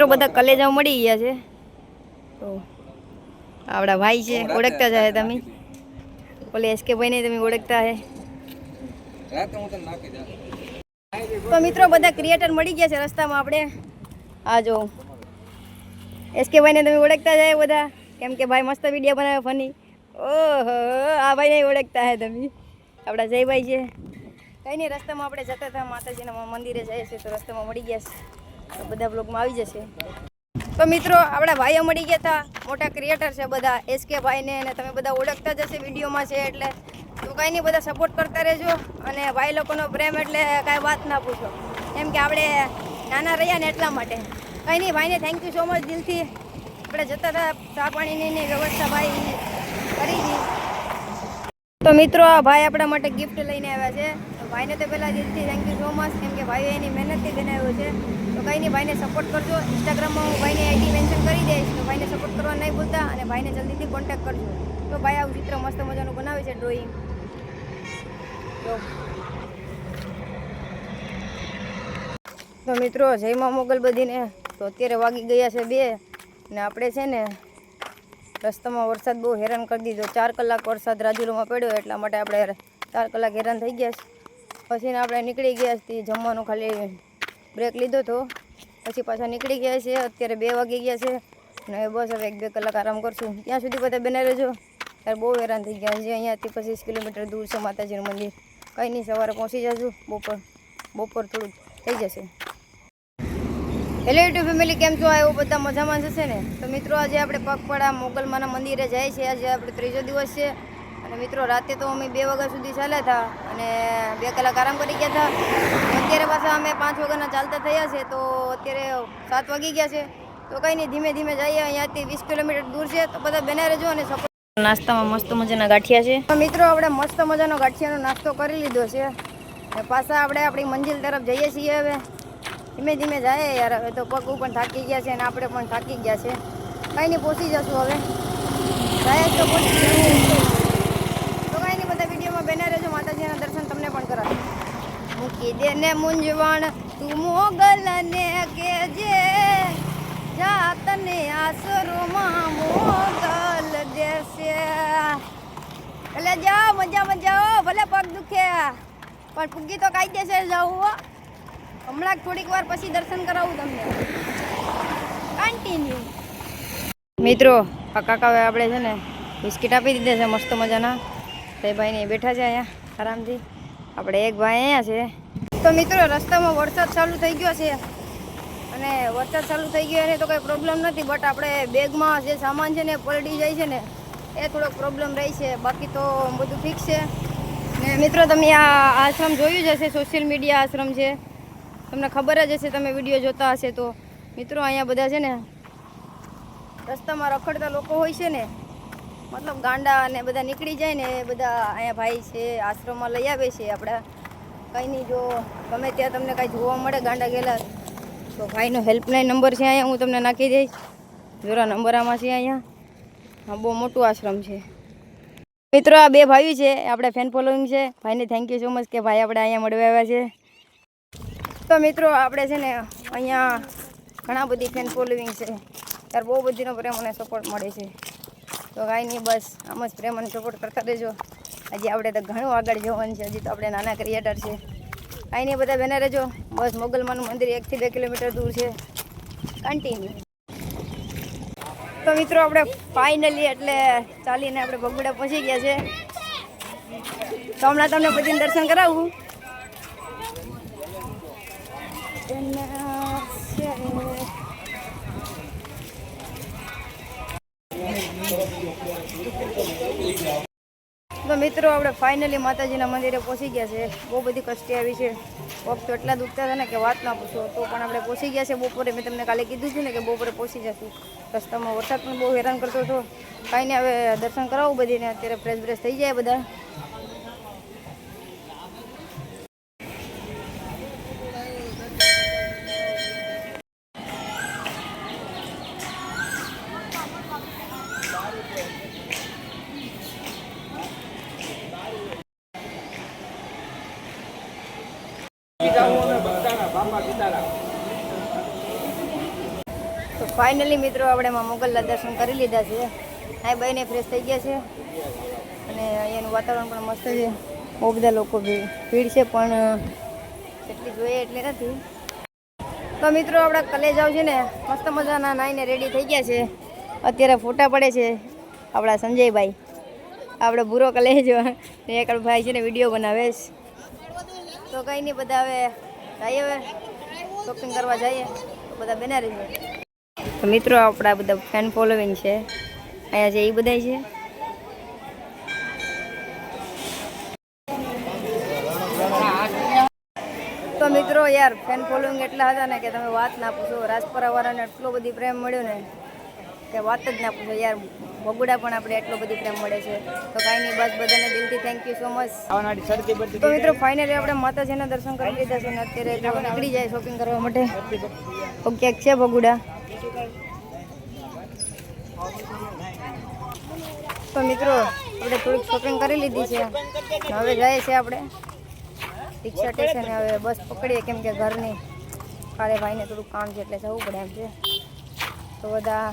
મિત્રો બધા કલેજાઓ મળી ગયા છે તો આપણા ભાઈ છે ઓળખતા જાય તમે ઓલે એસકે ભાઈને તમે ઓળખતા હે તો મિત્રો બધા ક્રિએટર મળી ગયા છે રસ્તામાં આપણે આ જો એસકે ભાઈને તમે ઓળખતા જાય બધા કેમ કે ભાઈ મસ્ત વિડીયો બનાવે ફની ઓહો આ ભાઈને ઓળખતા હે તમે આપણા જયભાઈ છે કંઈ નહીં રસ્તામાં આપણે જતા હતા માતાજીના મંદિરે જઈએ છીએ તો રસ્તામાં મળી ગયા છે તો બધા બ્લોગમાં આવી જશે તો મિત્રો આપણા ભાઈઓ મળી ગયા હતા મોટા ક્રિએટર છે બધા એસકે ભાઈને અને તમે બધા ઓળખતા જ હશે વિડીયોમાં છે એટલે તો કંઈ નહીં બધા સપોર્ટ કરતા રહેજો અને ભાઈ લોકોનો પ્રેમ એટલે કાંઈ વાત ના પૂછો કેમ કે આપણે નાના રહ્યા ને એટલા માટે કંઈ નહીં ભાઈને થેન્ક યુ સો મચ દિલથી આપણે જતા હતા ચા પાણીની વ્યવસ્થા ભાઈ કરી હતી તો મિત્રો આ ભાઈ આપણા માટે ગિફ્ટ લઈને આવ્યા છે તો ભાઈને તો પહેલાં દિલથી થેન્ક યુ સો મચ કેમ કે ભાઈએ એની મહેનતથી બનાવ્યો છે તો કંઈ નહીં ભાઈને સપોર્ટ કરજો ઇન્સ્ટાગ્રામમાં હું ભાઈને આઈડી મેન્શન કરી દઈશ તો ભાઈને સપોર્ટ કરવા નહીં ભૂલતા અને ભાઈને જલ્દીથી કોન્ટેક્ટ કરજો તો ભાઈ આવું ચિત્ર મસ્ત મજાનું બનાવે છે ડ્રોઈંગ તો મિત્રો જયમાં મોગલ બધીને તો અત્યારે વાગી ગયા છે 2 ને આપણે છે ને રસ્તામાં વરસાદ બહુ હેરાન કરી દીધો 4 કલાક વરસાદ રાજુલામાં પડ્યો એટલા માટે આપણે 4 કલાક હેરાન થઈ ગયા છે પછીને આપણે નીકળી ગયા છીએ જમવાનું ખાલી બ્રેક લીધો હતો પછી પાછા નીકળી ગયા છે અત્યારે 2 વાગી ગયા છે અને બસ હવે 1-2 કલાક આરામ કરશું ત્યાં સુધી બધા બના રહેજો ત્યારે બહુ હેરાન થઈ ગયા છે અહીંયાથી 25 કિલોમીટર દૂર છે માતાજીનું મંદિર કંઈ નહીં સવારે પહોંચી જશું બપોર થોડું થઈ જશે હેલો યુટ્યુબ ફેમિલી કેમ છો આવ્યો બધા મજામાં જશે ને તો મિત્રો આજે આપણે પગપાળા મોગલમાના મંદિરે જાય છે આજે આપણે 3જો દિવસ છે અને મિત્રો રાતે તો અમે 2 વાગ્યા સુધી ચાલ્યા હતા અને 2 કલાક આરામ કરી ગયા હતા અત્યારે પાછા અમે 5 વાગ્યાના ચાલતા થયા છે તો અત્યારે 7 વાગી ગયા છે તો કંઈ નહીં ધીમે ધીમે જઈએ અહીંયાથી 20 કિલોમીટર દૂર છે તો બધા બના રહેજો અને નાસ્તામાં મસ્ત મજાના ગાંઠિયા છે તો મિત્રો આપણે મસ્ત મજાનો ગાંઠિયાનો નાસ્તો કરી લીધો છે અને પાછા આપણે આપણી મંજિલ તરફ જઈએ છીએ હવે ધીમે ધીમે જાય યાર હવે તો પગ પણ થાકી ગયા છે અને આપણે પણ થાકી ગયા છે કંઈ નહીં પહોંચી જશું હવે જાય તો પહોંચી જવું તો કંઈ નહીં બધા વિડીયોમાં બેના રહેજો માતાજીના દર્શન તમને પણ કરાવે મૂકી દે ને મૂંઝવણ તું મોગલને કેજે જા તને આસરોમાં મોગલ દેશે એટલે જાઓ મજા ભલે પગ દુખે પણ પૂગી તો કાયદેસર જાવું હમણાં થોડીક વાર પછી દર્શન કરાવું તમને કન્ટિન્યુ મિત્રો આ કાકા આપણે છે ને બિસ્કિટ આપી દીધા છે મસ્ત મજાના તે ભાઈને બેઠા છે અહીંયા આરામથી આપણે એક ભાઈ અહીંયા છે તો મિત્રો રસ્તામાં વરસાદ ચાલુ થઈ ગયો છે અને વરસાદ ચાલુ થઈ ગયો એને તો કંઈ પ્રોબ્લેમ નથી બટ આપણે બેગમાં જે સામાન છે ને પલટી જાય છે ને એ થોડોક પ્રોબ્લેમ રહી છે બાકી તો બધું ફિક્સ છે ને મિત્રો તમે આ આશ્રમ જોયું જ હશે સોશિયલ મીડિયા આશ્રમ છે તમને ખબર જ હશે તમે વિડીયો જોતા હશે તો મિત્રો અહીંયા બધા છે ને રસ્તામાં રખડતા લોકો હોય છે ને મતલબ ગાંડા અને બધા નીકળી જાય ને એ બધા અહીંયા ભાઈ છે આશ્રમમાં લઈ આવે છે આપણા કંઈ નહીં જો ગમે ત્યાં તમને કાંઈ જોવા મળે ગાંડા ગયેલા તો ભાઈનો હેલ્પલાઇન નંબર છે અહીંયા હું તમને નાખી દઈશ જોરા નંબર આમાં છે અહીંયા હા બહુ મોટું આશ્રમ છે મિત્રો આ 2 ભાઈઓ છે આપણે ફેન ફોલોઈંગ છે ભાઈને થેન્ક યુ સો મચ કે ભાઈ આપણે અહીંયા મળવા આવ્યા છે તો મિત્રો આપણે છે ને અહીંયા ઘણા બધી ફેન ફોલોઈંગ છે ત્યારે બહુ બધીનો પ્રેમ અને સપોર્ટ મળે છે તો કાંઈ નહીં બસ આમ જ પ્રેમ અને સપોર્ટ કરતા રહેજો હજી આપણે તો ઘણું આગળ જવાનું છે હજી તો આપણે નાના ક્રિએટર છે કાંઈ નહીં બધા બને રહેજો બસ મોગલમાનું મંદિર 1 થી 2 કિલોમીટર દૂર છે કન્ટિન્યુ તો મિત્રો આપણે ફાઇનલી એટલે ચાલીને આપણે ભગુડા પહોંચી ગયા છે તો હમણાં તમને બધાને દર્શન કરાવું તો મિત્રો આપણે ફાઇનલી માતાજીના મંદિરે પહોંચી ગયા છે બહુ બધી કષ્ટી આવી છે પગ તો એટલા દુખતા હતા ને કે વાત ના પૂછો તો પણ આપણે પહોંચી ગયા છે બપોરે મેં તમને કાલે કીધું છે ને કે બપોરે પહોંચી જશું રસ્તામાં વરસાદ પણ બહુ હેરાન કરતો હતો કાંઈ નહીં હવે દર્શન કરાવું બધીને અત્યારે ફ્રેશ થઈ જાય બધા ફાઇનલી મિત્રો આપણે માં મોગલના દર્શન કરી લીધા છે. આ બઈને ફ્રેશ થઈ ગયા છે અને અહીંયાનું વાતાવરણ પણ મસ્ત છે. બહુ બધા લોકો ભીડ છે પણ જેટલી જોઈએ એટલી નથી. તો મિત્રો આપણા કલેજાઓ છે ને મસ્ત મજાના નાઈને રેડી થઈ ગયા છે. અત્યારે ફોટા પડે છે આપણા સંજયભાઈ, આપણે બુરો કલેજો ને એક ભાઈ છે ને વિડીયો બનાવે છે. તો કંઈ નહીં, બધા હવે જઈએ, હવે શોપિંગ કરવા જઈએ તો બધા બના રહીએ. તો મિત્રો આપણા બધા ફેન ફોલોવિંગ છે અહીંયા છે એ બધા છે. તો મિત્રો યાર ફેન ફોલોઈંગ એટલા હતા ને કે તમે વાત ના પૂછો. રાજપરાવાળાને એટલો બધી પ્રેમ મળ્યો ને કે વાત જ ના પૂછો યાર. ભગુડા પણ આપણે એટલો બધી પ્રેમ મળે છે. તો કાંઈ નહીં, બસ બધાને દિલથી થેન્ક યુ સો મચ. તો મિત્રો ફાઇનલી આપણે માતાજીના દર્શન કરી લીધા છે ને અત્યારે જો નીકળી જાય શોપિંગ કરવા માટે. ઓકે છે ભગુડા. તો મિત્રો આપણે થોડીક શોપિંગ કરી લીધી છે. હવે જાય છે આપણે રિક્ષા સ્ટેશન. હવે બસ પકડીએ કેમ કે ઘરની કાલે ભાઈને થોડુંક કામ છે એટલે જવું પડે એમ છે. તો બધા